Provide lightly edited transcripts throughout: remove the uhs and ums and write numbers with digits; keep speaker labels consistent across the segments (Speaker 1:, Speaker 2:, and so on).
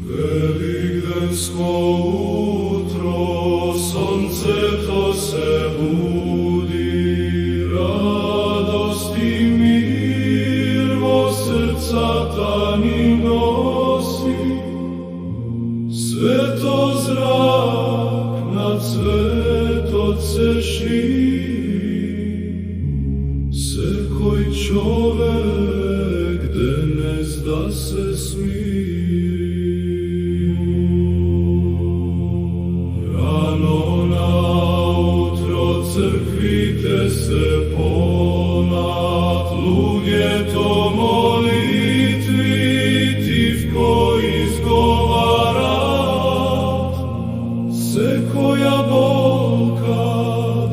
Speaker 1: Великденско утро, сонцето се буди, радост и мир во срцата ни носи. Свето зрак над светот се шири, секој човек денес да се смири. Рано наутро црквите се полнат, луѓето молитви тивко изговарат. Секоја болка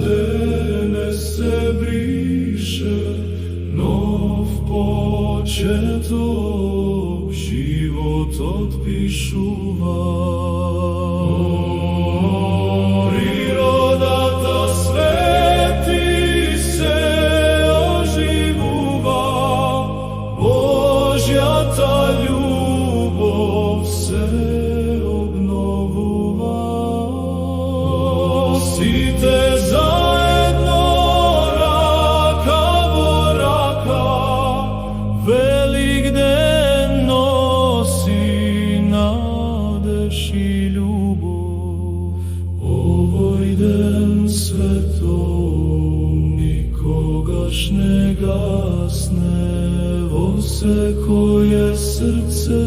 Speaker 1: денес се брише, нов почеток животот пишува. Природата свети се оживува, Божјата љубов се обновува. Сите заедно рака во рака, Великден носи надеж и љубов. Овој ден светом никогаш не гасне, во секое срце